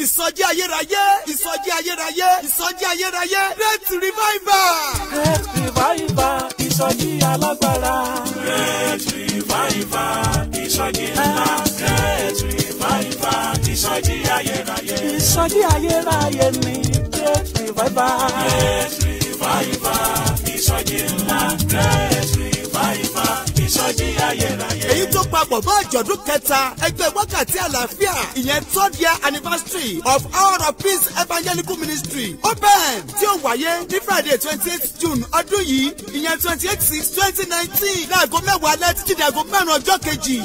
Ìsọjí ayérayé, ìsọjí ayérayé, ìsọjí ayérayé, Great Revival. Great Revival, ìsọjí alágbára. Great Revival, ìsọjí ńlá. Great Revival, ìsọjí ayérayé. Ìsọjí ayérayé ni Great Revival. Great Revival, ìsọjí ńlá. Great Revival, ìsọjí ayérayé. Èyí tó papọ̀ mọ́ àjọ̀dún kẹta ẹgbẹ́ wákàtí àlàáfíà ìyẹn 3rd year anniversary of Hour of Peace Evangelical Ministry open tí ó wáyé ní Friday 28th June ọdún yìí ìyẹn 28/6/2019 láago 10 alẹ́ títí di aago 4 ọjọ́ kejì.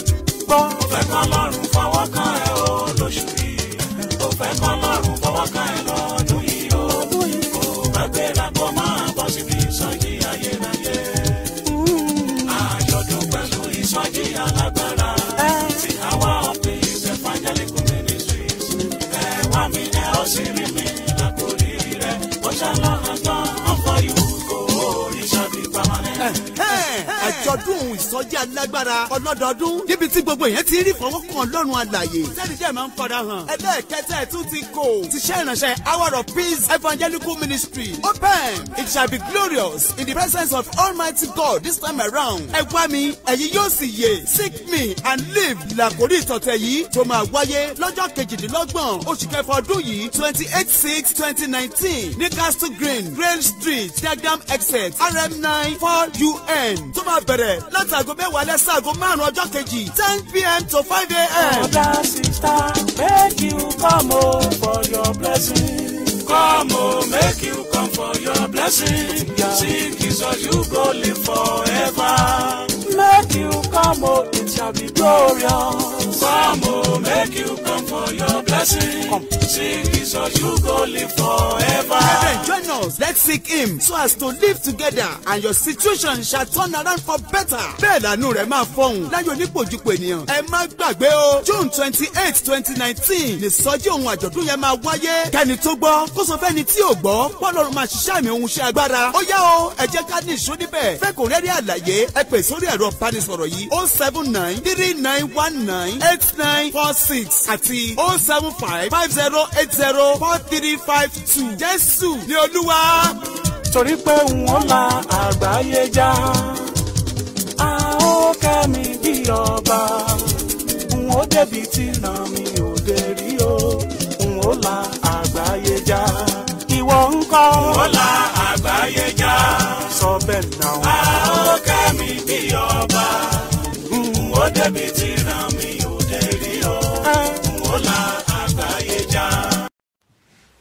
Gbọ́. Ó fẹ́ kọ́ lọ́rùn fọwọ́ kan ẹ̀ o lóṣù yìí. Ó fẹ́ kọ́ lọ́rùn fọwọ́ kan ẹ̀ lọ́dún yìí o. Kò bá gbéra kó máa bọ́ síbi ìsọjí ayérayé. Àjọ̀dún pẹ̀lú ìsọjí alágbára. Ti Hour of Peace Evangelical Ministries. Ẹ wá mi ẹ ó sì rí mi lákòrí rẹ̀. Ó ṣàlàyé gan ọ̀fọ̀ ìwúkọ̀ oríṣàbí permanent. Àjọ̀dún ìsọjí alágbára ọlọ́dọọdún níbi tí gbogbo èèyàn ti rí fọwọ́kàn Ọlọ́run alààyè sẹ́ni jẹ́ máa ń fara hàn ẹlẹ́ẹ̀kẹta ẹ̀ tún ti kò ti ṣe ìránṣẹ́ Hour of Peace Evangelical Ministry open it shall be glorious in the presence of Almighty God this time around ẹ wá mi ẹ̀yin yóò sì yè seek me and live làkórí ìtọ̀tẹ̀ yìí tó máa wáyé lọ́jọ́ kejìdínlọ́gbọ̀n oṣù kẹfà ọdún yìí 28/6/2019 ní Castle Green Grail Street Diagram exit RM9 4UN tó máa bẹ̀rẹ̀ láti aago 10 alẹ́ sí aago 5 ọjọ́ kejì 10 p.m. to 5 a.m. Brother, sister, make you come home for your blessing. Come on, make you come for your blessing. Sing Jesus, you go live forever. Make you come home, it shall be glorious. Come on, make you come for your blessing. Sing Jesus, you go live forever. Brethren, join us. Let's seek him so as to live together and your situation shall turn around for better. Bẹ́ẹ̀ lànú rẹ̀ máa fọhùn láyé onípòjúpò ènìyàn. Ẹ má gbàgbé o. June 28, 2019 ní sọ́jí ohun àjọ̀dún yẹn máa wáyé. Kẹ́ni tó gbọ́ kó sọ fẹ́ni tí ò gbọ́. Bọ́lọ́run máa ṣiṣẹ́ àmì ohun ṣe agbára. Ó yá o, ẹ jẹ́ ká ní ìṣó níbẹ̀. Fẹ́ kò rẹ́rí àlàyé ẹ pè sórí ẹ̀rọ ìbánisọ̀rọ̀ yìí 07939198946 àti 07550804352. Jésù ni Olúwa. Torí pé wọ́n la àgbáyé já, a ó kẹ́mi bí ọba, n ó débi tí náà mi ò dé rí o, n ó la àgbáyé já. Ìwọ ń kọ́. Wọ́n la àgbáyé já. Sọ bẹ́ẹ̀ náà. A ó kẹ́mi bí ọba. N ó débi tí ràn mí ò dé rí o. N ó la àgbáyé já.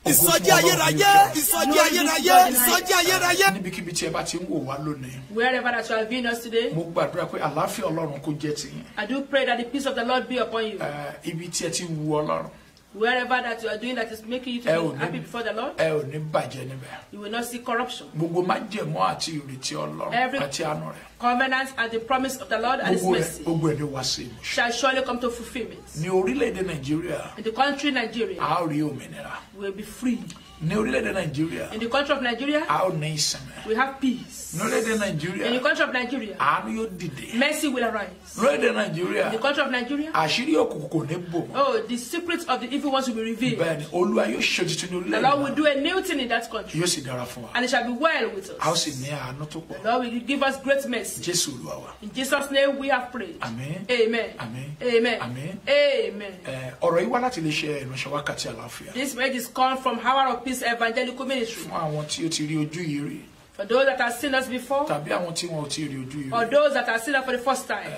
Ìsọjí ayérayé, ìsọjí ayérayé, ìsọjí ayérayé. Níbikíbi tí ẹ bá ti ń wò wá lónìí. Wherever that you are viewing us today, Mo gbàdúrà pé àlàáfíà Ọlọ́run kó jẹ́ tiyín. I do pray that the peace of the Lord be upon you. Ibi tí ẹ ti wu Ọlọ́run. Wherever that you are doing that is making you to be happy before the Lord, Ẹ ò ní bàjẹ́ níbẹ̀. you will not see corruption. Gbogbo májẹ̀mú àti ìrètí Ọlọ́run àti àánú rẹ̀. Covenants and the promise of the Lord and His mercy Gbogbo ẹ̀ ní wá sí ìmúṣẹ. shall surely come to fulfillment. Ní orílẹ̀-èdè Nàìjíríà, In the country Nigeria, a ó rí òmìnira. we will be free. Ní orílẹ̀-èdè Nàìjíríà, In the country of Nigeria, a ó ní ìsinmi. we have peace. Ní orílẹ̀-èdè In the Nàìjíríà, country of Nigeria, àánú yóò dìde. mercy will arise. Ní orílẹ̀-èdè Nàìjíríà, In the country of Nigeria, àṣírí òkùnkùn kò ní bò mọ́. oh, the secrets of the evil ones will be revealed. Bẹ́ẹ̀ni, Olúwa yóò ṣe tuntun ní The Lord will orílẹ̀-èdè do a new thing in that country, náà. Yóò sì dára fún wa. and it shall be well with A ó us. sì ní àánú tó pọ̀. The Lord will give us great mercy. Jésù Olúwa wa. In Jesus' name we have prayed. Àmín. Amen. Àmín. Amen. Àmín. Amen. Ọ̀rọ̀ yìí wá láti lè ṣe ìránṣẹ́ wákàtí àlàáfíà. This message is called from Hour of Peace Evangelical Ministry. Fún àwọn tí ó ti rí ojú yìí rí For those that have seen us before, tàbí àwọn tí wọn ò tí ì rí ojú yìí or rí. those that have seen us for the first time,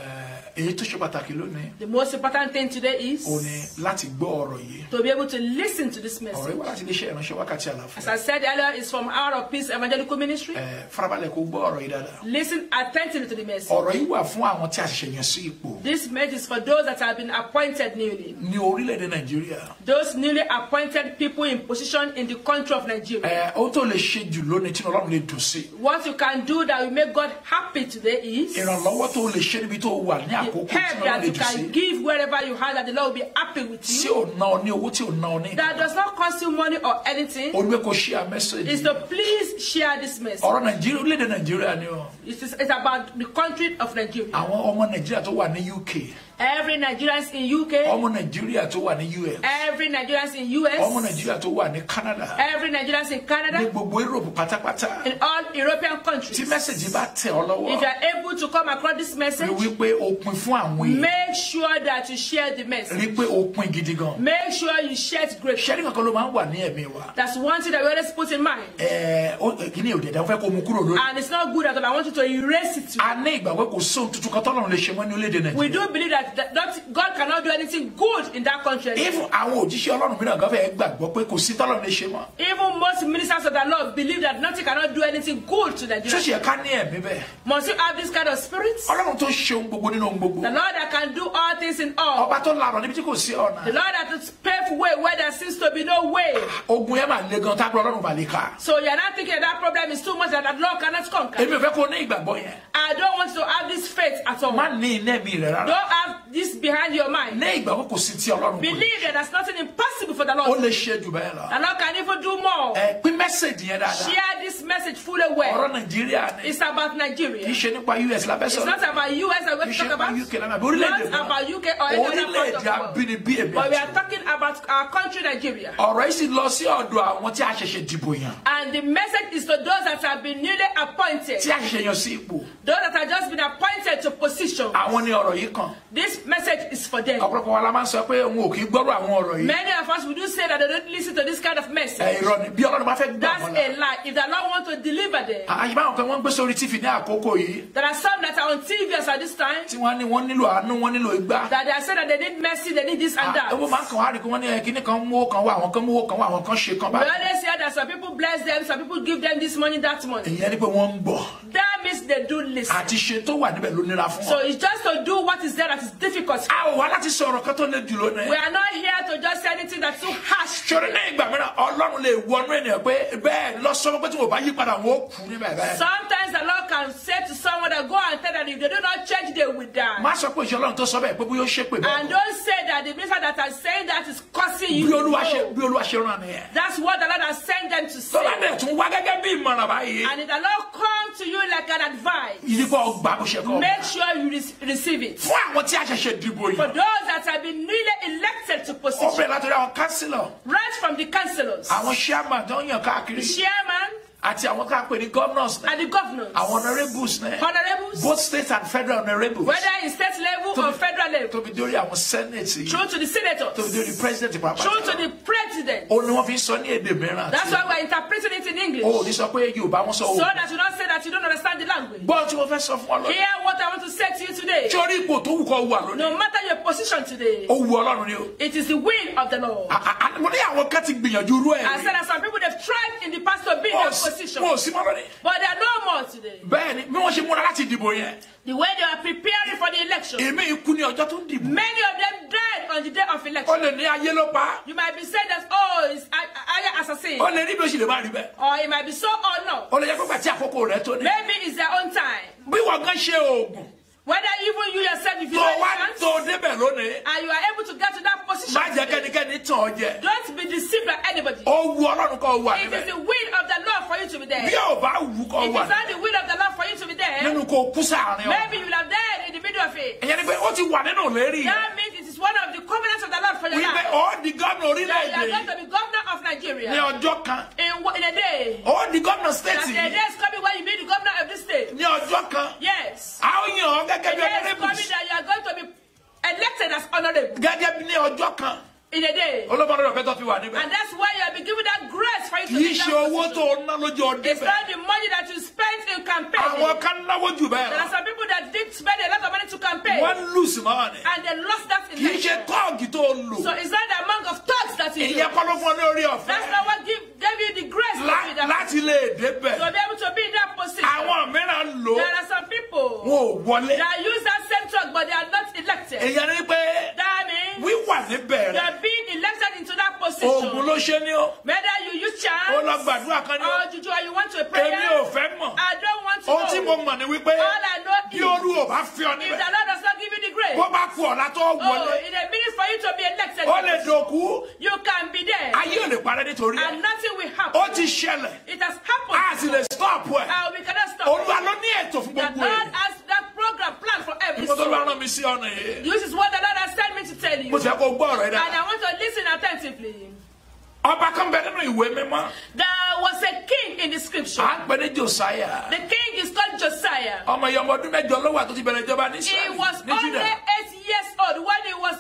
Èyí tó ṣe pàtàkì lónìí the most important thing today is ò ní láti gbọ́ ọ̀rọ̀ yìí. to be able to listen to this Ọ̀rọ̀ yìí message. wá láti lè ṣe ìránṣẹ́ wákàtí As àlàáfíà. I said earlier, it's from Hour of Peace Evangelical Ministry. Farabalẹ̀ kó gbọ́ ọ̀rọ̀ yìí dáadáa. Listen attentively to the message. Ọ̀rọ̀ yìí wà fún àwọn tí a ṣẹ̀ṣẹ̀ yàn sí ipò This message is for those that have been appointed newly. ní orílẹ̀-èdè Nàìjíríà. Those newly appointed people in position in the country of Nigeria. Ó tó lè ṣe jù lónìí tí Ọlọ́run lè dùn sí. What you can do that will make God happy today is Ìrànlọ́wọ́ tó lè ṣe níbi tó wà ní the àkókò tí help Ọlọ́run that lè you dùn can sí. give wherever you are, that the Lord will be happy with Tí you. ò ná ọ ní owó tí ò ná ọ ní. That does not cost you money or anything. Ó ní pé kó share message. Is to please share this message. Ọ̀rọ̀ Nàìjíríà orílẹ̀-èdè Nàìjíríà ni o. It's about the country of Nigeria. Àwọn ọmọ Nàìjíríà tó wà ní UK. Every Nigerian in UK. Ọmọ Nàìjíríà tó wà ní US. Every Nigerian in US. Ọmọ Nàìjíríà tó wà ní Canada. Every Nigerian in Canada. Ní gbogbo Europe pátápátá. In all European countries. Tí message bá tẹ̀ ọ́ lọ́wọ́. If you are able to come across this message, rí wípé o pín fún àwọn èèyàn. make sure that you share the message. Rí pé o pín gidi gan. Make sure you share it greatly. Sharing kankan ló máa ń wà ní ẹ̀mí wa. That's one thing that we always put in mind. Kìíní òde ẹ̀dá fẹ́ kó mu kúrò lórí. And it's not good at all. I want you to erase it. A ní ìgbàgbọ́ kò sóhun tuntun kan tọ́lọ́run lè ṣe mọ́ ní orílẹ̀-èdè Nàìjíríà. We do believe that God cannot do anything good in that country. Even àwọn òjíṣẹ́ Ọlọ́run mìíràn gan fẹ́ gbàgbọ́ pé kò sí tọ́lọ́run lè ṣe mọ́. Even most ministers of the Lord believe that nothing cannot do anything good to Nigeria. Ṣọ́ọ̀ṣì ẹ̀ka ní ẹ̀mí bẹ́ẹ̀. Must you have this kind of spirit? Ọlọ́run tó ṣe ohun gbogbo nínú ohun gbogbo. The Lord that can do all things in all. Ọba tó larọ̀ níbi tí kò sí ọ̀nà. The Lord that is pave way where there seems to be no way. Ogun yẹn máa le gan tá a gbọ́ Ọlọ́run bá lè ká. So you're not thinking that problem is too much that the Lord cannot conquer. Èmi ò fẹ́ kó ní ìgbàgbọ́ yẹn. I don't want you to have this faith at all. Má ní iná ẹ̀mí rẹ̀ rárá. Don't have this behind your mind. Ní ìgbàgbọ́ kò sí tí Ọlọ́run kò lè. Believe that there's nothing impossible for the Ó Lord. lè ṣe jù bẹ́ẹ̀ lọ. The Lord can even do more. Pín mẹ́sẹ̀gì yẹn dáadáa. Share this message fully well. Ọ̀rọ̀ Nàìjíríà ni. It's about Nigeria. Kì í ṣe nípa US lábẹ́ It's sọ̀rọ̀. not about US that we're talking about. UK lábẹ́ orílẹ̀-èdè Not about UK or any other part of orílẹ̀-èdè the world. abínibí èmi But we are àti. talking about our country, Nigeria. Ọ̀rọ̀ yìí sì lọ sí ọ̀dọ̀ àwọn tí a ṣẹ̀ṣẹ̀ dìbò yàn. And the message is to those that have been newly appointed. Tí a ṣẹ̀ṣẹ̀ yàn sí ipò. Those that have just been appointed to position. Àwọn ni ọ̀rọ̀ yìí kàn. This message is for them. Ọ̀pọ̀lọpọ̀ wa la máa ń sọ pé òun ò kì í gbọ́rọ̀ àwọn ọ̀rọ̀ yìí. Many of us, we do say that they don't listen to this kind of message. Irọ́ ni bí Ọlọ́run bá fẹ́ gbà That's wọ́n a la. lie. If the Lord wants to deliver them, Àyíbá àwọn kan wọ́n ń gbé sórí TV ní àkókò yìí. there are some that are on TV at this time Tí wọ́n ní wọ́n nílò àánú, wọ́n nílò igbá. that they are saying that they need mercy, they need this and that. Owó máa ń kàn wá rí kí wọ́n ní kíní kan mú owó kan wá, àwọn kan mú owó kan wá, àwọn kan ṣe kan We báyìí. always hear that some people bless them, some people give them this money, that money. Ìyẹn ni pé wọ́n ń gbọ́. That means they do listen. Àti ṣe tó wà níbẹ̀ ló nira fún So wọn. it's just to do what is there that is difficult. A ò wá láti sọ̀rọ̀ kan tó lè jù lónìí. We are not here to just say anything that's too harsh. Ṣorí ní ìgbà mìíràn Ọlọ́run lè wọnú ènìyàn pé bẹ́ẹ̀ lọ sọ pé tí wọ́n bá yí padà wọ́n ó kú níbẹ̀ bẹ́ẹ̀. Sometimes the Lord can say to someone that go and tell that if they do not change, they will die. Má sọ pé ìṣẹ́ Ọlọ́run tó sọ bẹ́ẹ̀ pé bóyá ó ṣépè bẹ́ẹ̀. And don't say that the minister that are saying that is cursing you. Bí Olúwa No. ṣe rán nìyẹn. That's what the Lord has sent them to Tó bá say. dẹ̀ tún wá gẹ́gẹ́ bí ìmọ̀ràn báyìí. And if the Lord come to you like an advice, Ìdíkọ̀ ọgbà bó ṣe kọ́. make sure you receive it. Fún àwọn tí a ṣẹ̀ṣẹ̀ dìbò For yìí. those that have been newly elected to Ó position, bẹ̀rẹ̀ látọ̀rí àwọn kánsílọ̀. right from the councillors, Àwọn chairman tó ń yàn the káàkiri. chairman, Àti àwọn ká pè ní governors náà. and the governors, Àwọn honourables náà. honorables, Both state and federal honourables. whether in state level or federal level, Tóbi dórí àwọn senate yìí. through to the senators, Tóbi dórí president through pàápàá. to the president. Ó ní wọ́n fi ń sọ ní èdè mìíràn. That's why we're interpreting it in English, Ó ní sọ pé Yorùbá wọn sọ so òun. that you don't say that you don't understand the language. Gbọ́n tí wọ́n fẹ́ sọ fún ọ lọ. Hear what I want to say to you today. Sórí ipò tó wù kọ́ wà lónìí. No matter your position today, Ó wù Ọlọ́run ni o. it is the will of the Lord. Mo ní àwọn kan ti gbìyànjú irú ẹ̀ I rí. said that some people they've tried in the past to be in that position, Wọ́n ò sí mọ́ lónìí. but they are no more today. Bẹ́ẹ̀ni bí wọ́n ṣe múra láti dìbò yẹn. The way they are preparing for the election, Èmi ikú ní ọjọ́ tó ń dìbò. many of them died on the day of Ó election. lè ní ayé ló pa. You might be saying that, oh, it's higher assassin, Ó lè rí bí ó ṣe lè má rí bẹ́ẹ̀. or it might be so or not. Ó lè jẹ́ pé pàtí àkókò rẹ̀ tó ní. Maybe it's their own time. Bí wọ́n gan ṣe oògùn. Whether even you yourself, if you Tó know wá chance, tó débẹ̀ lónìí. and you are able to get to that position, Má jẹ́ today, kẹ́nikẹ́ni tàn ọ́ jẹ. don't be deceived by anybody. Ó wu Ọlọ́run kó wà It is níbẹ̀. the will of the Lord for you to be there. Bí If ò bá wù kó it's wà not níbẹ̀. the will of the Lord for you to be there, Nínú kó kú sáàrin ọ̀. maybe you will have died in the middle of it. Ìyẹn ni pé ó ti wà nínú ìlérí. That means it is one of the covenants of the Lord for your Wípé life. ó di gómìnà That you orílẹ̀-èdè are yìí going to be governor of ní Nigeria ọjọ́ kan. in a day. Ó di gómìnà That state the yìí day is coming when you be the governor of this state. ní ọjọ́ kan. Yes. A ó yàn ọ́ The gẹ́gẹ́ bí day is coming honourables. that you are going to be elected as honorable Gẹ́gẹ́ bí ní ọjọ́ kan. in a day. Olómọdé ọ̀fẹ́ tó fi wà níbẹ̀. And that's why you have been given that grace for you to Kì í be in ṣe that owó position. tó ná lójú ọdún It's bẹ̀. not the money that you spent in campaign. Àwọn kan náwó jù bẹ́ẹ̀ There are lọ. some people that did spend a lot of money to campaign, Wọ́n lùsì mọ́ ni. and they lost that Kì í ṣe election. tọ́ọ̀gì tó lò. So it's not the amount of thugs that you Ìyẹn do. kọ́ ló fún ọ ní orí That's ọ̀fẹ́. not what gave you the grace to be that, Láti lè débẹ̀. to be able to be in that position. Àwọn mìíràn lò ó. There are some people Wọn ò wọlé. that use that same truck, but they are not elected. Ìyẹn ni pé That means wíwà níbẹ̀ you rẹ̀. are being elected into that Oògùn position. ló ṣe ní ó. Whether you use Ó lọ chance gbàdúrà kan ní ó. or juju, or you want to pray, Èmi ò fẹ́ mọ̀. I don't want to Ohun tí mo know. mọ̀ ni wípé All I know bí is Olú ò bá fi ọ if the níbẹ̀. Lord does not give you the grace, Bó bá kú ọ̀la tó oh, wọlé. in a minute for you to be elected, Ó lè dòkú. you can be there, Ayé ò lè parẹ́ nítorí ẹ̀. and nothing will happen. Ó ti ṣẹlẹ̀. It has A happened. sì lè stop ẹ̀. We cannot stop. Olúwa ló ní ètò fún The gbogbo Lord ẹ̀. has that program plan plan for every Mo tó soul. bá rán mi sí ọ̀nà yìí. This is what the Lord has sent me to tell you. Mo sì fẹ́ kó gbọ́ ọ̀rọ̀ yìí And dáadáa. I want to listen attentively. Ọba kan bẹ nínú ìwé mímọ́. There was a king in the scripture. À ń pè ní Josiah. The king is called Josiah. Ọmọ ìyá ọmọ ọdún mẹ́jọ ló wà tó ti bẹ̀rẹ̀ ìjọba ní He Israel. was Ní only Judah. 8 years old when he was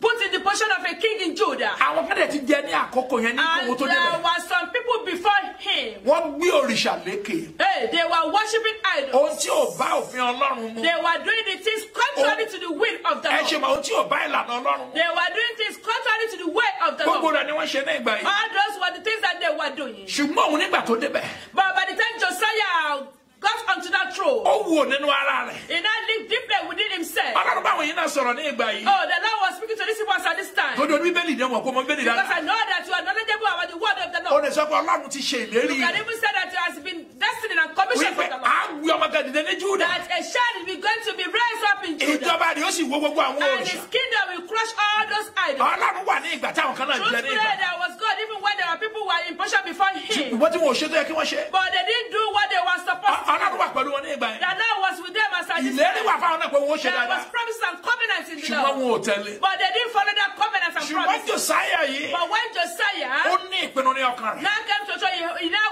put in the position of a king in Judah. Àwọn kan dẹ̀ ti jẹ ní àkókò yẹn ní And owó tó there débẹ̀. were some people before him. Wọ́n gbé òrìṣà lékè. Hey, they were worshiping idols. Ohun tí ò bá òfin Ọlọ́run mu. They were doing the things contrary to the will of the Ẹ ṣe Lord. mọ̀ ohun tí ò bá ìlànà Ọlọ́run mu. They were doing things contrary to the way of the Gbogbo Lord. rẹ̀ ni wọ́n ṣe ní ìgbà yìí. All those were the things that they were doing. Ṣùgbọ́n òun nígbà tó débẹ̀. But by the time Josiah got onto that throne, Ó wò nínú ara rẹ̀. he now lived deeply within himself. Ọlọ́run báwọn yìí náà sọ̀rọ̀ ní ìgbà yìí. Oh, the Lord was speaking to these people at this time. Tó dorí bíbélì ní wọn kó mọ bíbélì Because dáadáa. I know that you are knowledgeable about the word of the Ó Lord. lè sọ pé Ọlọ́run ti ṣe ìlérí. You can even say that you has been destined and commissioned Wípé from the Lord. à ń gbé ọmọ kan dìde ní Júdà. That a child will be going to be raised up in Judah. Ìjọba rẹ̀ ó sì wó gbogbo àwọn And òrìṣà. his kingdom will crush all those idols. Ọlọ́run wà ní ìgbà táwọn kan náà jẹ ní Truthfully, ìgbà. there was God even when there were people who were in position before him. Ìwọ́n tí wọn ò ṣe tó yẹ kí wọ́n ṣe. But they didn't do what they were supposed to Ọlọ́run do. wà pẹ̀lú wọn ní ìgbà yẹn. The Lord was with them as at this Ìlérí time. wà fáwọn náà pé wọ́n ó ṣe There dáadáa. was promises and covenants in the Ṣùgbọ́n Lord. wọn ò tẹ̀lé. But they didn't follow that covenants and Ṣùgbọ́n promises. Josiah yìí, But when ó Josiah ní ìpinnu ní ọkàn rẹ̀. now came to church, he now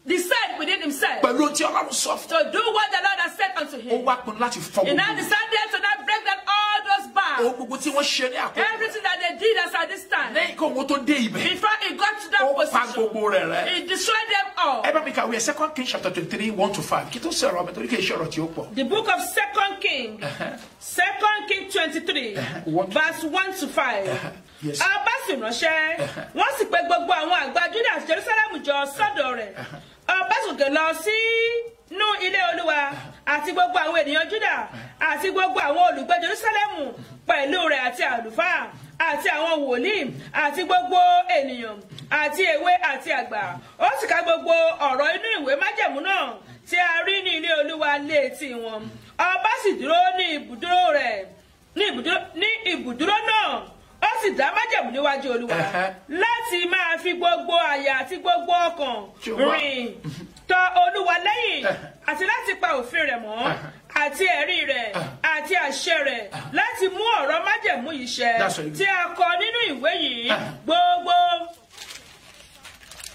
decided within himself Pẹ̀lú ohun tí Ọlọ́run sọ fún. to do what the Lord has said unto Ó him. wá pinnu láti fọ He now gbogbo. decided to now break down all those bars. Ohun gbogbo tí wọ́n ṣe ní àkókò. Everything that they did as at this time. Lẹ́yìn kí òun tó dé ibẹ̀. Before he got to that Ó pa position, gbogbo rẹ̀ rẹ́. he destroyed them all. Ẹ bá mi kàwé 2 Kings chapter 23, 1-5. Kí tó sọ̀rọ̀ mi torí kì í ṣe ọ̀rọ̀ tí ó pọ̀. The book of 2 King, 2 King 23, verse 1-5. Yes. Ọba sì ránṣẹ́, wọ́n sì pe gbogbo àwọn àgbà Júdà àti Jerusalem jọ sọ́dọ̀ rẹ̀. Ọba sòkè lọ sínú ilé Olúwa àti gbogbo àwọn ènìyàn Júdà àti gbogbo àwọn olùgbé Jerusalem pẹ̀lú rẹ̀ àti àlùfáà àti àwọn wòlíì àti gbogbo ènìyàn àti èwe àti àgbà. Ó sì ka gbogbo ọ̀rọ̀ inú ìwé májẹ̀mú náà tí a rí ní ilé Olúwa létí wọn. Ọba sì dúró ní ibùdúró rẹ̀ ní ibùdúró náà. Ó sì dá májẹ̀mú níwájú Olúwa láti máa fi gbogbo àyà àti gbogbo ọkàn rìn tọ̀ Olúwa lẹ́yìn àti láti pa òfin rẹ̀ mọ́ àti ẹ̀rí rẹ̀ àti àṣẹ rẹ̀ láti mú ọ̀rọ̀ májẹ̀mú yìí ṣẹ tí a kọ nínú ìwé yìí gbogbo.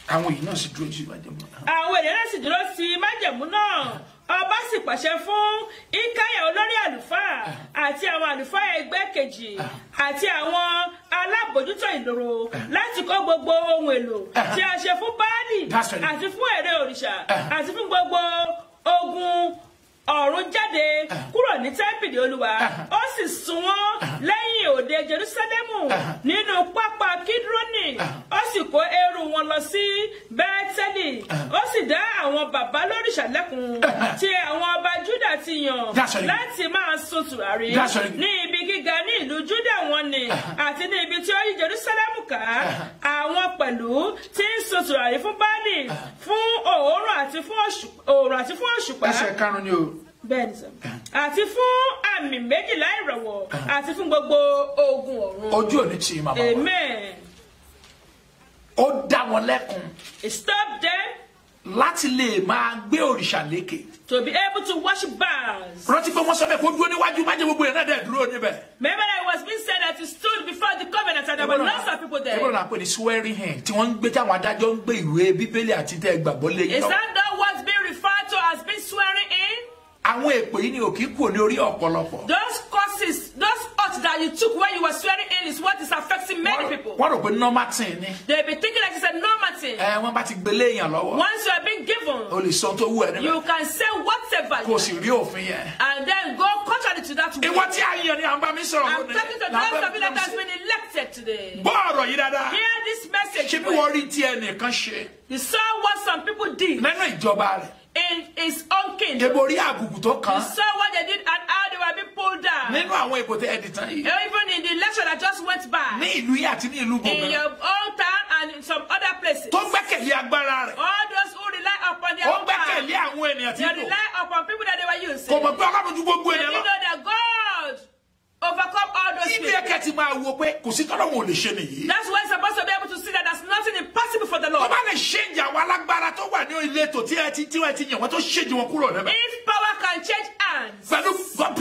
Àwọn èyí náà sì dúró sí májẹ̀mú náà. Àwọn ènìyàn náà sì dúró sí májẹ̀mú náà. Ọba sì pàṣẹ fún Ikaya olórí àlùfáà àti àwọn àlùfáà ẹgbẹ́ kejì àti àwọn alábòjútó ìloro láti kó gbogbo ohun èlò tí a ṣe fún Báálì àti fún ère òrìṣà àti fún gbogbo ogun ọ̀run jáde kúrò ní tẹ́ḿpìlì Olúwa. Ó sì sún wọn lẹ́yìn òde Jerúsálẹ́mù nínú pápá Kídrónì. Ó sì kó ẹrù wọn lọ sí Bẹ́tẹ́lì. Ó sì dá àwọn bàbá lórìṣà lẹ́kùn tí àwọn ọba Júdà ti yàn láti máa sun tùràrí ní ibi gíga ní ìlú Júdà wọn ni àti ní ibi tí ó yí Jerúsálẹ́mù ká. Àwọn pẹ̀lú tí ń sun tùràrí fún Báálì fún òórùn àti fún òṣùpá. Ẹsẹ̀ karùn-ún ni o. Bẹ́ẹ̀ni sọ. Àti fún àmì méjìlá ìràwọ̀ àti fún gbogbo ogun ọ̀run. Ojú ò ní tì í màmá wa. Amen. Ó dá wọn lẹ́kun He stopped them láti lè máa gbé òrìṣà lékè. to be able to worship Baals. Rántí pé wọ́n sọ bẹ́ẹ̀ kó dúró níwájú májẹ̀ gbogbo yẹn náà dẹ̀ dúró níbẹ̀. Remember that it was being said that he stood before the covenant and there were lots of people there. Ẹgbẹ́ náà pè ní swearing in tí wọ́n ń gbé táwọn adájọ́ ń gbé ìwé Bíbélì àti tẹ́ gbàgbọ́ lé yín Is lọ. that not what's being referred to as being swearing in? Àwọn èpè yìí ni òkì kúrò ní orí ọ̀pọ̀lọpọ̀. Those courses, those oaths that you took when you were swearing in is what is affecting many people. Wọ́n rò pé normal thing ni. They be thinking like it's a normal thing. Wọ́n bá ti gbélé èèyàn lọ́wọ́. Once you are being given, O lè sọ tó wù ẹ́ níbẹ̀. you can say whatever Kò you sì rí òfin yẹn. and then go contrary to that will. Ìwọ tí a yàn ni à ń bá mi sọ̀rọ̀ I'm lónìí. talking to those of you that has been elected today. Gbọ́ ọ̀rọ̀ yìí dáadáa. Hear this message. Ṣé bí wọ́n rí tí ẹnìkan ṣe You saw what some people did nínú ìjọba rẹ̀? in his own kingdom. Ebo orí àbùkù tó You kàn saw what they did and how they were being pulled down. nínú àwọn ìbò tẹ ẹ̀dì tán yìí. Even in the election that just went by, Ní ìlú yìí àti ní ìlú in gbogbo. your own town and in some other places. Tó gbẹ́kẹ̀lé agbára rẹ̀. All those who rely upon their Ó own power, gbẹ́kẹ̀lé àwọn ènìyàn tí they kò. rely upon people that they were using. Kò mọ̀ pé Ọlọ́run ju gbogbo They ènìyàn didn't lọ. know that God overcome all those Ibi people. ẹ̀kẹ́ ti máa wo pé kò sí tọ́lọ́run ò lè ṣe nìyí. That's why you're supposed to be able to see that there's nothing impossible for the Tó Lord. bá lè ṣéǹjì àwọn alágbára tó wà ní ìletò tí ẹ ti yàn wọ́n tó ṣéǹjì wọn kúrò níbẹ̀. If power can change hands Pẹ̀lú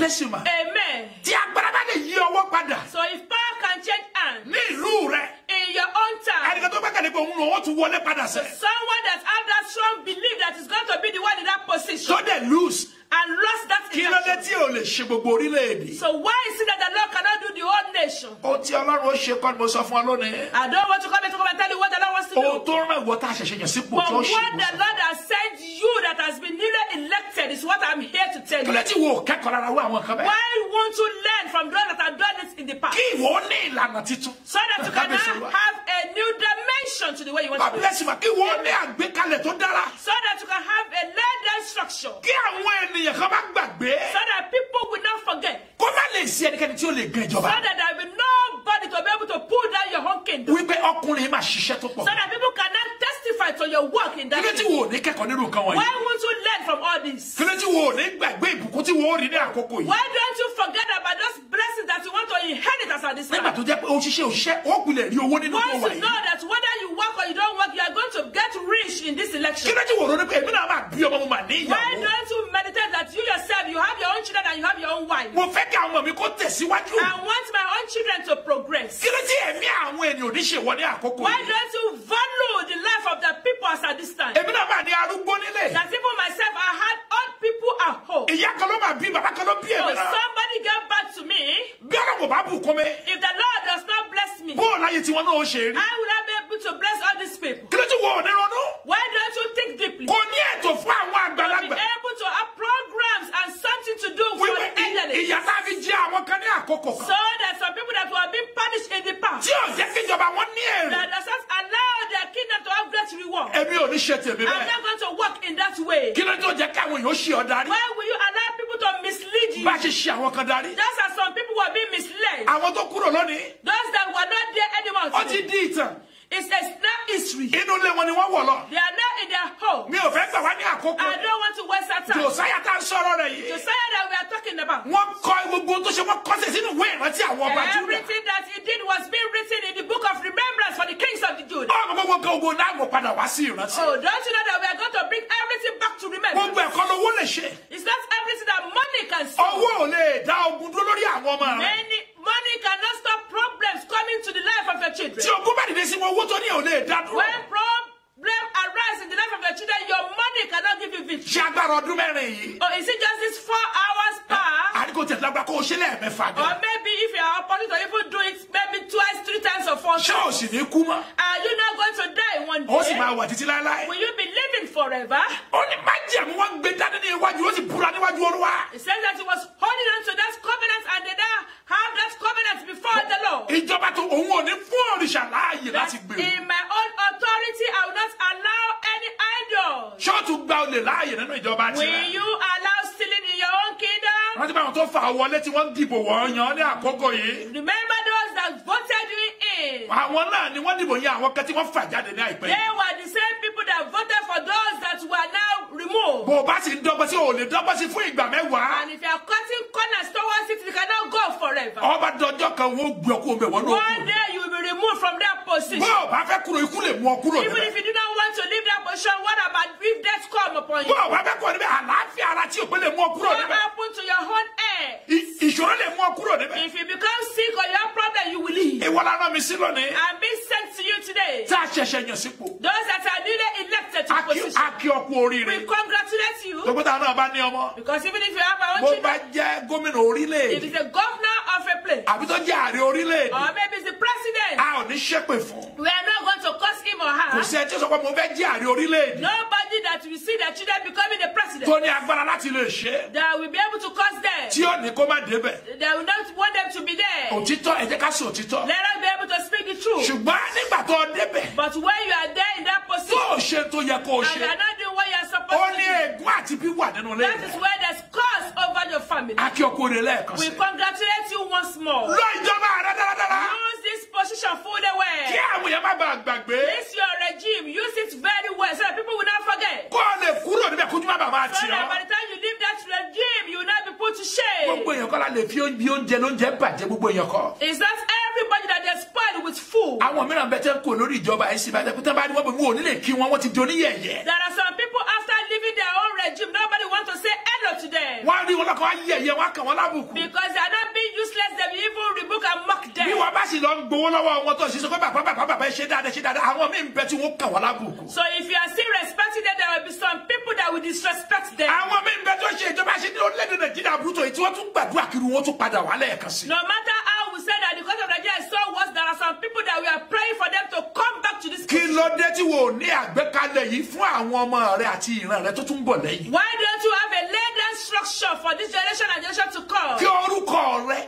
bless you, ma. Amen. Tí agbára bá lè yí ọwọ́ padà. So if power can change hands Ní ìlú rẹ̀. in your own time, Ẹnìkan tó gbẹ́kẹ̀lé pé òun lòun ó tún wọlé padà sẹ́. someone that has that strong belief that is going to be the one in that position Tó dẹ̀ lose. and lost that Kí ló dé election. tí ò lè ṣe gbogbo orílẹ̀-èdè? So why is it that the Lord cannot do the whole nation? Ohun tí Ọlọ́run ó ṣe kọ́ ni mo sọ fún ọ lónìí. I don't want to come and tell you what the Lord wants to Ohun do. tó rán ìwọ tá a ṣẹ̀ṣẹ̀ yàn sípò But tí ó what ṣe the Lord has said you that has been newly elected is what I'm here to tell kí you. ló tí wo kẹ́kọ̀ọ́ rárá wọ àwọn kan bẹ́ẹ̀. Why won't you learn from those that have done it in the past? Kí ìwọ ní ìlànà titun. So that you can now have a new dimension to the way you want to do it. Bàbá kí ìwọ ní àgbékalẹ̀ tó dára. So that you can have a laid-down structure. Kí àwọn ènìyàn kan bá gbàgbé. So that people will not forget. Kó má lè ṣe ẹnikẹ́ni tí ó lè gan So ìjọba. that there will be nobody to be able to pull down your own kingdom. Wípé ọkùnrin máa ṣiṣẹ́ tó So pọ̀. that people cannot testify to your work in Kí that ló tí kingdom. wo ò ní kẹ́kọ̀ọ́ nínú nǹkan wọ̀nyí? Why won't you learn from all this? Kí ló tí wo ò ní gbàgbé ìbùkún tí wo ó rí ní àkókò yìí? Why don't you forget about those blessings that you want to inherit as at this Nígbà time? tó jẹ́ pé òṣìṣẹ́ ó pilẹ̀ rí owó nínú tó Once wà you yìí. know that whether you work or you don't work, you are going to get rich in this Kí election. ló tí wo ronú pé èmi náà máa bí ọmọ mo mà ní Why ìyàwó? don't you meditate that you yourself, you have your own children and you have your own wife? Mo fẹ́ kí àwọn ọmọ mi kó tẹ̀síwájú. I want my own children to progress. Kí ló tí ẹ̀mí àwọn ènìyàn ò ní ṣe wọ ní àkókò Why yìí? don't you value the life of the people as at this time? Èmi náà máa ní arúgbó nílé. That even myself, I had old people at home. Ìyá kan ló máa bí bàbá kan ló bí So èmi náà. somebody get back to me. Bí ọlọ́run bá bùkún mi, If the Lord does not bless me, bó o láyé tiwọn náà ó ṣe rí. I will not be able to bless all these people. Kí ló tí wo ò ní ronú? Why don't you think deeply? Kò ní ètò fún àwọn To be àgbàlagbà. able to have programs and something to do for Wípé the elderly. ìyá tá a fi jẹ àwọn kan ní àkókò So kan. that some people that were being punished in the past, Tí ò jẹ́ kí ìjọba wọn ní èrè. that does not allow their kingdom to have great reward. Èmi ò ní ṣe tèmi I'm bẹ́ẹ̀. not going to work in that way. Kí ló tí ó jẹ́ kí àwọn èèyàn ṣe ọ darí? Why will you allow people to mislead you? Bá a ṣe ṣe àwọn kan darí. Just as some people were being misled. Àwọn tó kúrò lónìí, Those that were not there anymore ó ti today. di ìtàn. It's a snap history. Inú ilé wọn ni wọ́n wọ̀ lọ. They are not in their home. Mi ò fẹ́ gbà wá ní àkókò. I don't want to waste our time. Jòsáyà tá a ń sọ̀rọ̀ rẹ̀ yìí. Josiah that we are talking about. Wọ́n kọ gbogbo tó ṣe wọ́n kọ́sẹ̀ sínú ìwé ìrántí àwọn ọba Júdà. Everything that he did was being written in the book of remembrance for the kings of the Judah. Ọmọ gbogbo kan gbogbo náà mo padà wá sí ìrántí. Oh, don't you know that we are going to bring everything back to remembrance? Gbogbo ẹ̀kọ́ lówó lè ṣe. It's not everything that money can solve. Owó ò lè dá ogun dúró lórí àwọn ọmọ rẹ̀. Money cannot stop problems coming to the life of your children. Tí ogun bá dìde sí wọn, owó tó ní ò lè dá dúró. When problem arises in the life of your children, your money cannot give you victory. Ṣé agbára ọdún mẹ́rin yìí? Or is it just this 4 hours power? Àdìgò tẹ̀sán lágbára kó o ṣe lẹ́ẹ̀mẹ́fà Or gan. maybe if you are opportunity to even do it maybe twice, 3 times or 4 Ṣé o times. sì ní kú mọ́? Are you not going to die one Ó sì day? máa wà títí láéláé. Will you be living forever? Ó ní májẹ̀mú wọn gbé dání ní iwájú, ó sì búra níwájú Olúwa. It says that he was holding on to that covenant and they now have that covenant before the Lord. Ìjọba tó òun ò ní fún òrìṣà láàyè That láti gbèrú. in my own authority, I will not allow any idol. Ṣọ́ọ̀tù gba olè láàyè nínú ìjọba Will tirẹ̀. you allow stealing in your own kingdom? Rántí báwọn tó fà á wọlé tí wọ́n dìbò wọ́n yan ní àkókò yìí. Remember those that voted you in. Àwọn náà ni wọ́n dìbò yan àwọn kan tí wọ́n fà jáde ní àìpẹ́ They yìí. were the same people that voted for those that were now removed. Bó o bá sì ń dọ́gbọ́n sí, o ò lè dọ́gbọ́n sí fún ìgbà mẹ́wàá. And if you are cutting corners towards it, you cannot go forever. Ọba dọjọ́ kan wọ́n gbé ọkọ mẹ́wàá náà One kú. day you will be removed from that position. Bó o bá fẹ́ kúrò, ikú lè mú ọ kúrò Even níbẹ̀. if you do not want to leave that position, what about if death come upon Bó you? o bá fẹ́ kúrò níbẹ̀, àlàáfíà ara tí ò pé lè mú ọ kúrò What níbẹ̀. happened to your own air? Ìṣòro lè mú ọ kúrò níbẹ̀. If you become sick or you have problem, you will leave. Ìwọ la rán mi sí lónìí. I'm being sent to you today. Tá a ṣẹ̀ṣẹ̀ yàn sípò. Those that are newly elected to position, A kí ọ kú oríire. we congratulate you. Dókítà náà bá ní ọmọ. Because even if you have our Bó own bá children, jẹ́ gómìnà if orílẹ̀-èdè. it's a governor of a place, Àbí tó jẹ́ ààrẹ orílẹ̀-èdè. or maybe it's the president, A ò ní ṣépè fún. we are not going to curse him or Kò her. sí ẹ tí ó sọ pé mo fẹ́ jẹ́ ààrẹ orílẹ̀-èdè. Nobody that will see their children becoming the president, Tó ní agbára láti lè ṣe é. that will be able to curse them. Tí ó ní kó má débẹ̀. They will not want them to be there. Òtítọ́, ẹ jẹ́ ká sọ òtítọ́. Let us be able to speak the truth. Ṣùgbọ́n nígbà tó débẹ̀, But when you are there in that tó position, o ṣe tó yẹ kó o and you ṣe. are not doing what you are Ó supposed ní to do, ègún àti bí wà nínú ilé that is rẹ̀. where there's curse over your family. A kí ọ kú oríire lẹ́ẹ̀kan We sí. congratulate you once more. Lọ ìjọba rẹ dáradára. Use this position fully Kí well. àwọn èèyàn má bàa gbàgbé. This your regime. Use it very well so that people will not forget. Kó o lè kúrò níbẹ̀ kójú má bàa máa So tì that by ọ́. the time you leave that regime, you will not be put to shame. Gbogbo èèyàn kọ́ la lè fi oúnjẹ lóúnjẹ bàjẹ́ gbogbo èèyàn kọ́. It's not everybody that they're spoiled with food. Àwọn mìíràn bẹ tẹ́ ń kó lórí ìjọba ẹ̀ sì bàjẹ́ pé tẹ́ bá ní wọ́n bẹ̀ wọ́n ò ní lè kí wọn, wọ́n ti di oníyẹ̀yẹ́. There are some people after leaving their own regime, nobody wants to say hello to them. Wọ́n rí wọn lọ́kàn wá yẹ̀yẹ́ wọn kàn wọ́n lábùkù. Because they are not being useless, they will even rebuke and mock them. Bí wọ́n bá sì lọ ń gbowó lọ́wọ́ wọn tó ṣiṣẹ́ pé bàbá ṣe dáadáa àwọn míì ń bẹ tí wọ́n kàn wọ́n lábùkù. So if you are still respecting them, there will be some people that will disrespect them. Àwọn míì ń bẹ tó ṣe ìjọba ṣe ní orílẹ̀-èdè Nàìjíríà burúkú èyí tí wọ́n tún gbàdúrà kiri wọn tún padà wà lẹ́ẹ̀kan sí. No matter how we say that the court of Nigeria is so worse, there are some people that we are praying for them to come back to this Kí country. ló dé tí wò ní àgbékalẹ̀ yìí fún àwọn ọmọ rẹ àti ìran rẹ tó tún bọ̀ lẹ́yìn? Why don't you have a laid-down structure for this generation and generation to come? Kí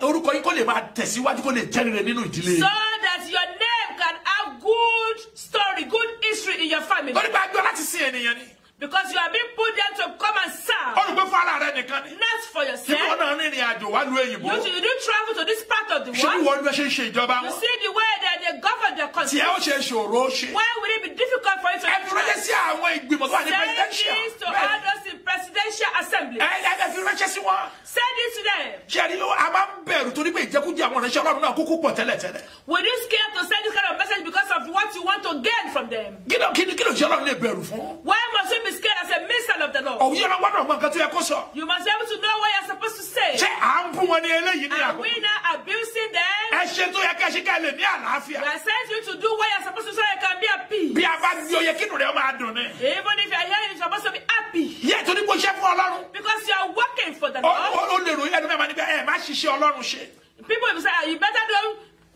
orúkọ yín kó lè máa tẹ̀síwájú kó lè jẹ́ rere nínú ìdílé. So that your name can have good story, good history in your family. Lórí bá gbọ́ láti sin ènìyàn ni. Because you have been put there to come and serve, Olùgbé fún ara rẹ nìkan ni. not for Ṣé yourself. wọ́n náà rìnrìn àjò wá lu èyìnbó? You do travel to this part of the Ṣé bí world. wọ́n ṣe ń ṣe ìjọba You wọn? see the way that they govern their country. Tí ẹ ó ṣe ṣòro ṣe. Why would it be difficult for you to Ẹ fi ránṣẹ́ sí àwọn ìgbìmọ̀ tó wà ní send presidential. this to all those in presidential assembly? Ẹ fi ránṣẹ́ sí wọn. Send it to them. Ṣé ẹni a máa ń bẹ̀rù torí pé ìjẹkújẹ àwọn ìránṣẹ́ Ọlọ́run náà kúkú pọ̀ tẹ́lẹ̀tẹ́lẹ̀. Would you scared to send this kind of message because of what you want to gain from them? Kí ló ṣe Ọlọ́run lè bẹ̀rù fún? Why must you be scared as a minister of the Lord? Òun yẹn gbọ́dọ̀ mọ nǹkan tó yẹ kó sọ. You must be able to know what you're supposed to say. Ṣé à ń bú wọn ní eléyìí ní Are àkókò? we now abusing them? Ẹ ṣe tó yẹ kẹ́ ṣe ká lè ní We àlàáfíà. are sent you to do what you're supposed to so you can be at peace. Bí a bá di oyè kínú rẹ̀ ó máa dùn ni. Even if you're here, you're supposed to be happy. Yẹ́ torí kó ṣe fún Ọlọ́run. Because you're working for the Lord. Ó lè ròyìn ẹnu mẹ́ma níbẹ̀ ẹ̀ má ṣiṣẹ́ Ọlọ́run ṣe. People will say, you better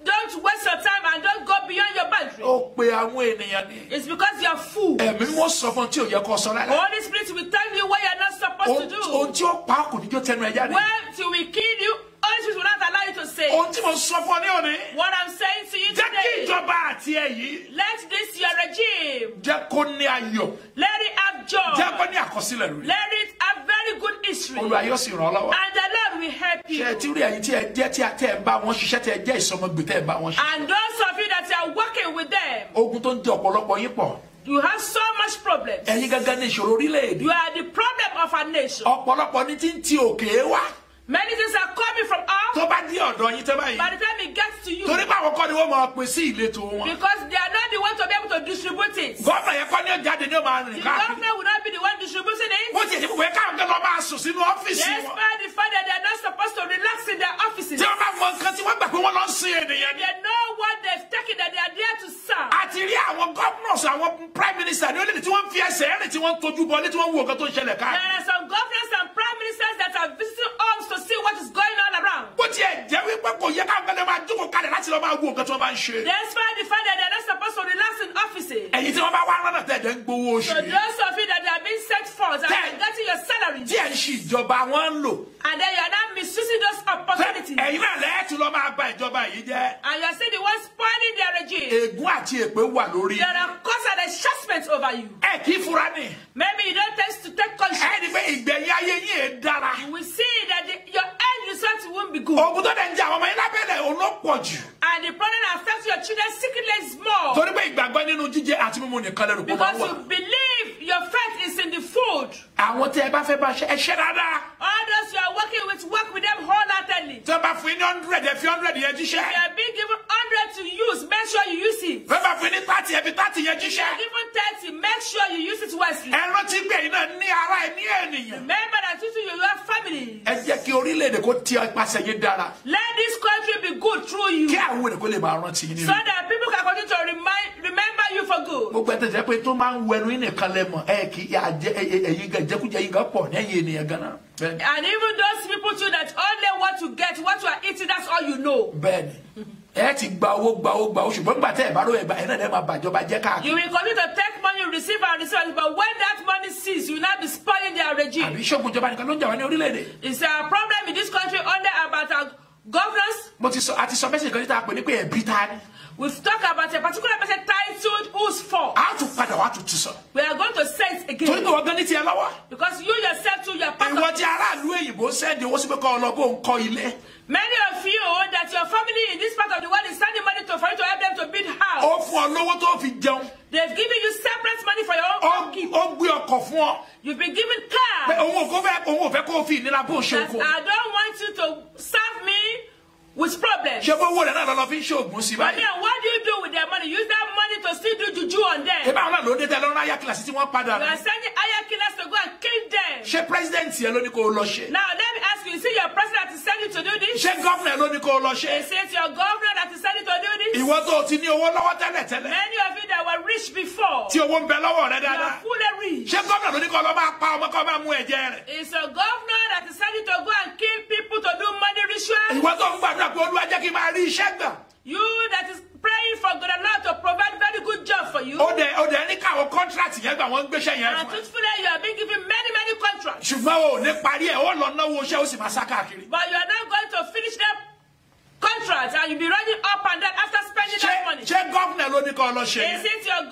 don't waste your time and don't go beyond your boundary. Ó pe àwọn ènìyàn ni. It's because you're fool. Ẹ̀mí wọ́n sọ fún tí ò yẹ kó sọ The rárá. Holy Spirit will tell you what you're not supposed to Ohun do. tí ó pa kò ní jó tẹnu ẹ jáde. When till we kill you, Holy Spirit will not allow you to say. Ohun tí mo sọ fún ọ ní òní. What I'm saying to you Jẹ́ kí today, ìjọba àti ẹ yìí. let this your regime, Jẹ́ kó ní ayọ̀. let it have Jẹ́ joy, kó ní àkọsílẹ̀ rere. let it have very good history, Olúwa yóò sì ràn ọ́ lọ́wọ́. and the Lord will help Ṣé ẹ you. ti rí ẹ̀yin tí ẹ jẹ́ tí a tẹ́ ẹ bá wọn ṣiṣẹ́ tẹ́ ẹ jẹ́ ìsọmọgbè tẹ́ ẹ bá wọn ṣe. And those of you that are working with them, Ogun tó ń jẹ ọ̀pọ̀lọpọ̀ yín pọ̀. you have so much problems. Ẹ̀yin gangan ní ìṣòro orílẹ̀-èdè. You are the problem of our nation. Ọ̀pọ̀lọpọ̀ ní tí ń ti òkè wá. Many things are coming from up. Tó bá dé ọ̀dọ̀ yín tẹ́ báyìí. By the time it gets to you, Torí pé àwọn kọ́ ni wọ́n máa pín sí ìletò wọn. because they are not the one to be able to distribute it. Gọ́ọ̀nà yẹn kọ́ ni ó jáde ní ó máa rìn The káàkiri. governor will not be the one distributing it. Wọ́n ti ẹ̀jẹ̀ pé káwọn kan lọ máa sùn sínú ọ́fíìsì wọn. Despite the fact that they are not supposed to relax in their offices. Tí wọ́n bá mọ nǹkan tí wọ́n gbà pé wọ́n lọ ń sin ènìyàn ni. They know what they've taken, that they are there to serve. Àti rí àwọn governors àwọn prime minister ní orílẹ̀-èdè tí wọ́n fi ẹsẹ̀ rìn tí wọ́n ń tojú bọlé tí wọ́n ń wo nǹkan tó ń ṣẹlẹ̀ There káàkiri. are some governors and prime ministers that are visiting homes to see what is going on around. Bó tiẹ̀ jẹ́ wípé kò yẹ káwọn kan máa jókòó kalẹ̀ láti lọ máa wo nǹkan tí wọ́n bá ń ṣe. Despite the fact that they are not supposed to relax in offices. Ẹ̀yin tí wọ́n bá wá rọ́nà tẹ̀dẹ̀ ń gbowó So oṣù yìí. those of you that are being set forth and are getting your salaries, Tí ẹ̀ ń ṣe ìjọba wọn ń lò. and then you are not misusing those opportunities, Ẹ̀yin náà lẹ́ẹ̀tù lọ máa gba ìjọba yìí jẹ́. and you are still the ones spoiling their regime. Ègún àti èpè wà lórí. There are cause and adjustments over you. Ẹ kì í fura ní. Maybe you don't tend to take conscience. Ẹni pé ìgbẹ̀yìn ayé yín è dára. You will see that your end result won't be good. Ogun tó dẹ̀ ń jẹ àwọn ọmọ yín lábẹ́lẹ̀ òun ló pọ̀ jù. And the problem that affects your children secretly is more. Torí pé ìgbàgbọ́ nínú jíjẹ àti mímu nìkan lẹ́rù kó máa Because wà. you believe your faith is in the food. Àwọn tí ẹ bá fẹ́ bá ṣe ẹ ṣe dáadáa. All those you are working with, work with them wholeheartedly. Tí wọ́n bá fún yín ní 100 ẹ fi 100 yẹn If jíṣẹ́. you are being given 100 to use, make sure you use it. Wọ́n bá fún yín ní 30 ẹ fi 30 yẹn If you jíṣẹ́. are given 30, make sure you use it wisely. Ẹ rántí pé ẹ̀yin náà ní ara ẹ ní ènìyàn. Remember that you have family. Ẹ jẹ́ kí orílẹ̀-èdè kó tí ipasẹ̀ yín dára. Let this country be good through you. Kí àwọn ènìyàn kó lè máa rántí yín So nínú. that people can continue to remember you for good. Gbogbo ẹ̀ tẹ̀sẹ̀ pé tó máa ń wẹnu yín nìkan lẹ́mọ̀ ẹ kì í ẹ̀yin gan jẹ́kújẹ yín gan pọ̀ lẹ́yìn ènìyàn gan-an. Bẹ́ẹ̀ni. And even those people too that only what you get, what you are eating, that's all you know. Bẹ́ẹ̀ni. Ẹ ti gba owó ṣùgbọ́n nígbà tẹ́ ẹ̀ bá lóye ẹ̀ náà dẹ́ máa bàjọba jẹ́ káàkiri. You will continue to take money, receive and receive, but when that money ceases, you will not be spoiling their regime. Àbí ṣọ́gun ìjọba nìkan ló ń jà wá ní orílẹ̀-èdè. It's a problem in this country under about our governors. Àti sọ mẹ́sìn kan níta pè ní pé ẹ̀bí ta ni. We've talked about a particular person titled Who's For. A tún padà wá tún ti sọ. We are going to say it Torí again. pé wọ́n gan ní tiẹ̀ lọ́wọ́. Because you yourself too, you are part Ìwọ of tí aráàlú èyìnbó sẹ́ndì owó sí pé kọ́ ọlọ́gbọ́n ń kọ́ ilé. many of you that your family in this part of the world is sending money to for you to help them to build house. Ó fún ọ lówó tó fi jẹun. They've given you separate money for your own upkeep. Ó gbé ọkọ̀ fún ọ. You've been given Pé cars. òun ò fẹ́ kó o fi ìnira bó o ṣe That oko. I don't want you to serve me with problems. Ṣé owó rẹ̀ náà lọ́lọ́ fi ń ṣoògùn sí But báyìí? then what do you do with their money? Use that money to still do juju on them. Ìbá àwọn náà ló dé tẹ́ lọ́rùn ayá kìlàsì tí wọ́n padà. You are sending higher killers to go and kill them. ṣé president yẹn ló ní kó lọ ṣe. Now let me ask you see your president is telling you to do this. ṣé governor ló ní kó lọ ṣe. Is it your governor that is telling you to do this? ìwọ tó ti ní owó lọ́wọ́ tẹ́lẹ̀. Many of you that were rich before. tí owó ń bẹ lọ́wọ́ rẹ You are dáadáa. fully rich. ṣé governor ló ní kó lọ máa pa ọmọ kó máa mú ẹ̀jẹ̀ rẹ̀. It's a governor that is telling you to go and kill people to do money rituals. ìwọ tó ń gbàdúrà pé Olúwa jẹ́ kí n máa rí iṣẹ́ gbà. You that is praying for God Allah to provide very good job for you. ó dẹ̀ ní káwọn contract yẹn gbà wọ́n ń gbéṣẹ́ yẹn And fún ẹ. truthfully, you have been given many contracts. ṣùgbọ́n o ò ní parí ẹ̀ ó lọ náwó iṣẹ́ ó sì máa sá káàkiri. But you are not going to finish that contract and you'll be running up and down after spending that money. ṣé governor ló ní kó lọ ṣe Is yẹn. it your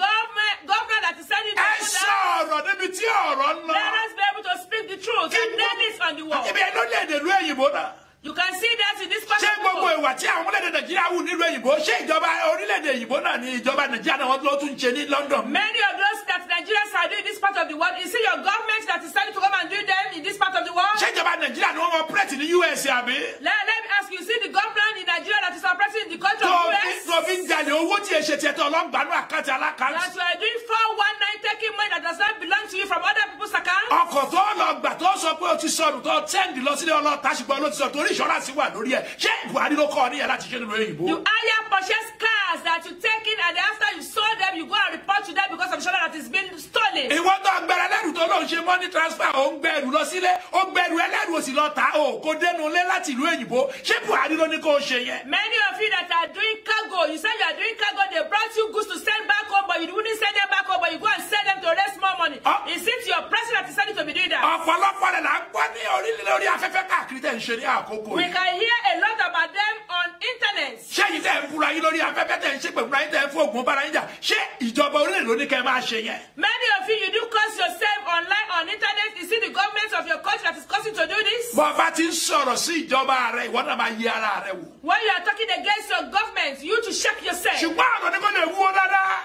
governor that is sending you to ẹ do sọ that? ọ̀rọ̀ níbi tí ọ̀rọ̀ ń lọ. Let us be able to speak the truth and nail this on the wall. ibi ẹ̀ ló lè dè lú èyìnbó náà. You can see that in this part ṣé of the gbogbo world. ìwà tí àwọn orílẹ̀-èdè Nàìjíríà wù nílùú èyìnbó ṣé ìjọba orílẹ̀-èdè èyìnbó náà ni ìjọba Nàìjíríà náà wọ́n ló tún ṣe ní London. Many of those that Nigerians are doing in this part of the world, is it your government that is starting to come and do them in this part of the world? ṣé ìjọba Nàìjíríà ni wọ́n operate ní US àbí. Let me ask you, see the government in Nigeria that is operating in the country tó of US? fi ń jalè owó tí èṣe tiẹ̀ tó ọlọ́gbàánú àkáǹtì alákáǹtì. That you are doing 419 taking money that does not belong to you from other people's accounts? ọkọ̀ tó lọ gbà tó sọ pé o ti sọnù tó tẹ́ǹdì lọ sílé ọlọ́ta ṣùgbọ́n ló ti sọ torí ìṣọ́ránsì wà lórí ẹ̀ ṣé Buhari ló kọ́ ọ níyẹn láti ṣe nínú òyìnbó. You hire purchase cars that you take in and after you sold them, you go and report to them because of insurance that is being stolen. ìwọ tó gbẹrẹ lẹ́rù tó lóun ṣe money transfer ó ń gbẹrù lọ sílé ó gbẹrù ẹlẹ́rù ó sì lọ tà ó kó dénú lé láti ìlú òyìnbó ṣé Buhari ló ní kó o ṣe yẹn. Many of you that are doing cargo, you say you are doing cargo, they brought you goods to send back home, but you wouldn't send them back home, but you go and sell them to raise more money. Is it your president that is starting to be doing that? ọ̀pọ̀lọpọ̀ rẹ̀ là ń gbọ́ ní orí afẹ́fẹ́ káàkiri tẹ̀ ń ṣe ní àkókò We yìí. can hear a lot about them on internet. ṣé yìí tẹ̀ ń fura yín lórí afẹ́fẹ́ tẹ̀ ń ṣe pẹ̀lú ayé tẹ̀ ń fún ògùn bára yín jà ṣé ìjọba orílẹ̀ ló ní kẹ́ máa ṣe yẹn. Many of you do curse yourself online on internet. Is it the government of your country that is causing to do this? bọ́ bá ti ń sọ̀rọ̀ sí ìjọba rẹ̀ ìwọ náà máa yí ara rẹ̀ wò. When you are talking against your government, you to check yourself. ṣùgbọ́n àwọn ní kò lè wúwo dáadáa.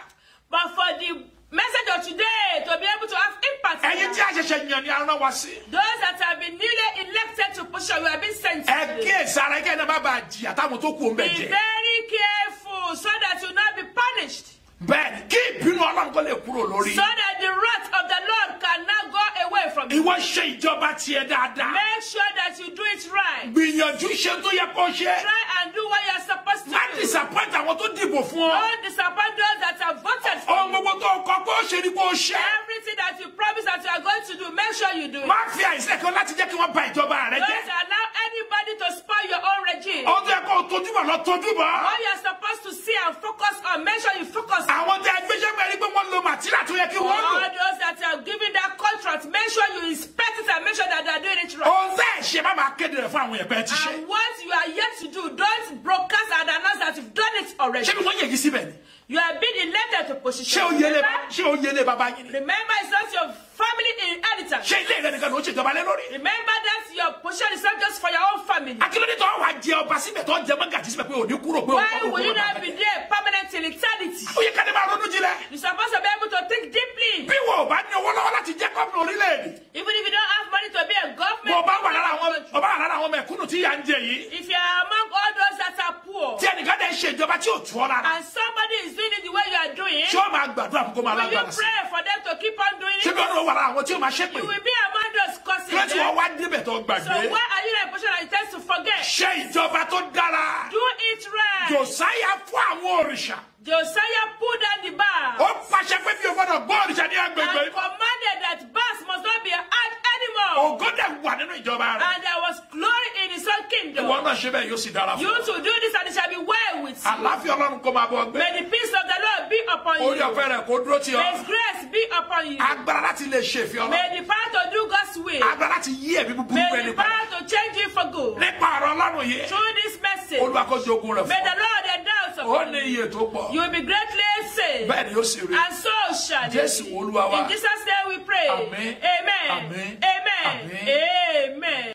But for the message of today to be able to have impact, ẹ̀yin tí a ṣẹ̀ṣẹ̀ yàn ni a rán wa sí. those that have been newly elected to position, you have been sent to ẹ today. kíyèsí ara kẹ́ ẹ̀ náà má bàa jìyà táwọn tó kù ń bẹ̀ Be jẹ́. very careful so that you not be punished, bẹ́ẹ̀ kí ìbínú Ọlọ́run kó lè kúrò lórí. so that the wrath of the Lord cannot go away from you. ìwọ ṣe ìjọba tiẹ̀ dáadáa. Make sure that you do it right. gbìyànjú ṣe tó yẹ kó ṣe. Try and do what you are supposed to má do. disappoint àwọn tó dìbò fún ọ. Don't disappoint those that have voted for ohun you. gbogbo tó kọ pé ó ṣe ni kó ṣe. Everything that you promise that you are going to do, make sure you do it. má fi àìsàn kan láti jẹ́ kí wọ́n bà ìjọba rẹ Don't jẹ́. allow anybody to spoil your own regime. ohun tó yẹ kó o tojúbọ̀ lọ tojúbọ̀. What you are supposed to see and focus on, make sure you focus on. àwọn tí a gbéṣẹ́ mẹ́rin pé wọ́n lo màtíríà tó yẹ kí wọ́n All lò. those that are giving that contract, make sure you inspect it and make sure that they are doing it right. ohun tẹ́ ẹ̀ ṣe má máa kéde rẹ̀ fún àwọn ẹ̀pẹ́ ti ṣe. And what you are yet to do, don't broadcast and announce that you've done it already. ṣé bí wọ́n yẹ̀yí síbẹ̀ ni. You have been elected to ṣé position. o yẹlé bàbá yín ni. Remember, it's not your family inheritance. ṣé ilé rẹ nìkan ló ń ṣèjọba lé lórí. Remember that your position is not just for your own family. akílódé tó wà jẹ ọba síbẹ̀ tó jẹ mọ́gàjì síbẹ̀ pé òní kúrò pé Why will you not be there permanent till eternity? ó yẹ ká ní máa ronú jinlẹ̀. You're supposed to be able to think deeply. bí wọn ò bá ní owó lọ́wọ́ láti jẹ́ gómìnà orílẹ̀-èdè. Even if you don't have money to be a government, bó bá wà lára àwọn mẹ̀kúnnù tí yà ń jẹ yìí. if you are among all those that are poor, tí ẹnìkan dẹ̀ ń ṣe ìjọba tí ò tú ọ lára. and somebody is doing it the way you are doing, ṣé ó máa gbàdúrà fún kó máa will you lágbára sí. pray for them to keep on doing ṣé it? bí wọn wà lára àwọn tí ó máa ṣépè. You will be among those causing kílódé tí them. wọ́n wá débẹ̀ tó So gbàgbé. why are you in a position that you tend to forget? ṣe ìjọba tó dára. Do it right. Jòsáyà fún àwọn òrìṣà. Josiah put down the bar ó pàṣẹ pé bí o gbọ́dọ̀ gbọ́ òrìṣà ní agbègbè. and commanded that bars must not be had anymore. ògo dẹ̀ wà nínú ìjọba rẹ̀. And there was glory in his own kingdom. ìwọ náà ṣe bẹ́ẹ̀ yóò sì dára fún You to do this and it shall be well with you. àlàáfíà Ọlọ́run kó máa bọ̀ gbé. May the peace of the Lord be upon orí you. ọ̀fẹ́ rẹ̀ kó dúró tì May his ọ́. grace be upon you. agbára láti lè ṣe ìfẹ́ Ọlọ́run. May the power to do God's will. agbára láti yí ẹ̀mí búburú May ẹni the padà. power to change you for good. nípa ọ̀rọ̀ Ọlọ́run yìí. Through this message, Olúwa kó jogún rẹ̀ may fún the ọ. Lord endow ó upon ní you. iye tó pọ̀. You will be greatly saved. bẹ́ẹ̀ ni yóò sì rí. And so shall it Jésù be. Olúwa wa. In Jesus' name we pray. Amen. Amen. Amen. Amen. Amen. Amen.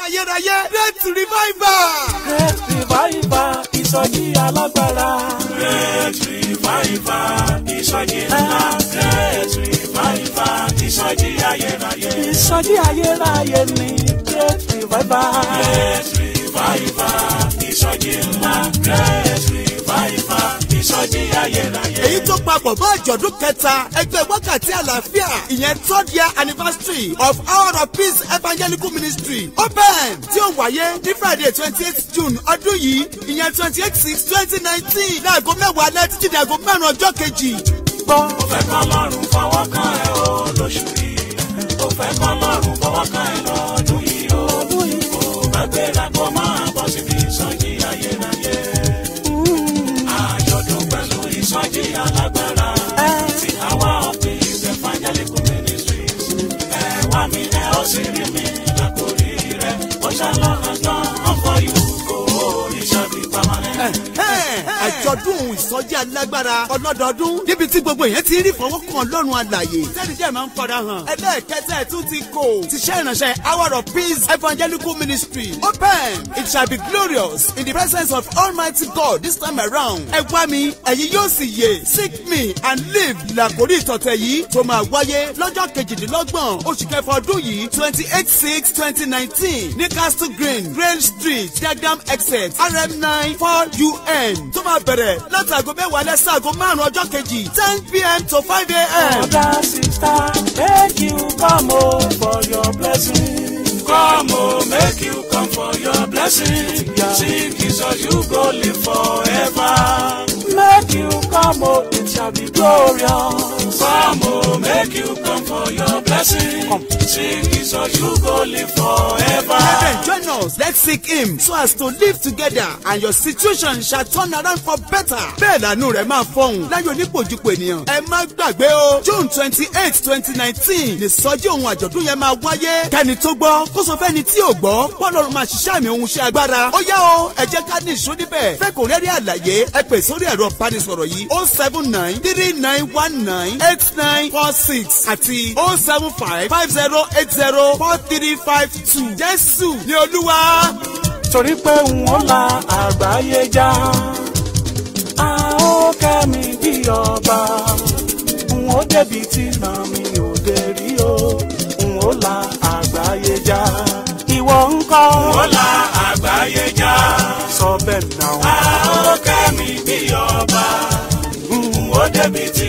ayérayé great revival. Great revival ìsọjí alágbára. Great revival, ìsọjí ńlá. Great revival, ìsọjí ayérayé. Ìsọjí ayérayé ni Great revival. Great revival, ìsọjí ńlá. Great revival, ìsọjí ayérayé. èyí tó pa papọ̀ mọ́ àjọ̀dún kẹta ẹgbẹ́ wákàtí àlàáfíà ìyẹn 3rd year anniversary of Hour of Peace Evangelical Ministry open tí ó wáyé ní Friday 28th June ọdún yìí ìyẹn 28/6/2019 láago 10 alẹ́ títí di aago 5 ọjọ́ kejì. Ó fẹ́ kọ́ lọ́rùn fọwọ́ kan ẹ̀ o lóṣù yìí. Ó fẹ́ kọ́ lọ́rùn fọwọ́ kan ẹ̀ lọ́dún yìí o. Ó bá gbéra kó máa bọ́ síbi ìsọjí ayérayé. Àjọ̀dún pẹ̀lú ìsọjí alágbára ti Hour of Peace Evangelical Ministry. Ẹ wá mi ẹ ó sì rí mi lákòrí rẹ̀. Ó ṣàlọ́hàn tán ọ̀fọ̀ yìí kò ìṣàbí permanent. Àjọ̀dún ìsọjí alágbára ọlọ́dọọdún níbi tí gbogbo èèyàn ti rí fọwọ́kàn Ọlọ́run alààyè tẹ́lẹ̀ jẹ́ máa ń fara hàn ẹlẹ́ẹ̀kẹta ẹ̀ tún ti kò ti ṣe ìránṣẹ́ Hour of Peace Evangelical Ministry open it shall be glorious in the presence of Almighty God this time around ẹ wá mi ẹ̀yin yóò sì yè seek me and live làkórí ìtọ̀tẹ̀ yìí tó máa wáyé lọ́jọ́ kejìdínlọ́gbọ̀n oṣù kẹfà ọdún yìí 28/6/2019 ní Castle Green Grain Street Diagram Exit RM9 4UN tó máa bẹ̀rẹ̀ láti aago 10 alẹ́ sí aago 5 ọjọ́ kejì 10 p.m. to 5 a.m. Brother, sister, make you come home for your blessing. Come on, make you come for your blessing. Seek Jesus, you go live forever. Make you come home, it shall be glorious. Come on, make you come for your blessing. Seek Jesus, you go live forever. Brethren, join us. Let's seek Him so as to live together, and your situation shall turn around for better. Bẹ́ẹ̀ lànú rẹ̀ máa fọhùn láyé onípòjúpò ènìyàn. Ẹ má gbàgbé o, June 28/2019 ní sọ́jí ohun àjọ̀dún yẹn máa wáyé. Kẹ́ni tó gbọ́ kó sọ fẹ́ni tí ò gbọ́ pọ́lọ́run máa ṣiṣẹ́ àmì ohun ṣe agbára. Ó yá o, ẹ jẹ́ ká ní ìṣó níbẹ̀. Fẹ́ kò rẹ́rí àlàyé ẹ pè sórí ẹ̀rọ ìbánisọ̀rọ̀ yìí 07939198946 àti 07550804352. Jésù ni Olúwa. Torí pé n ó la àgbáyé já, a ó kẹ́mi bí ọba. N ó débi tí ràn mí ò dé rí o, n ó la àgbáyé já. Ìwọ ńkọ́? Ó la àgbáyé já. Sọ bẹ́ẹ̀ náà. A ó kẹ́mi bí ọba. Ó débi tí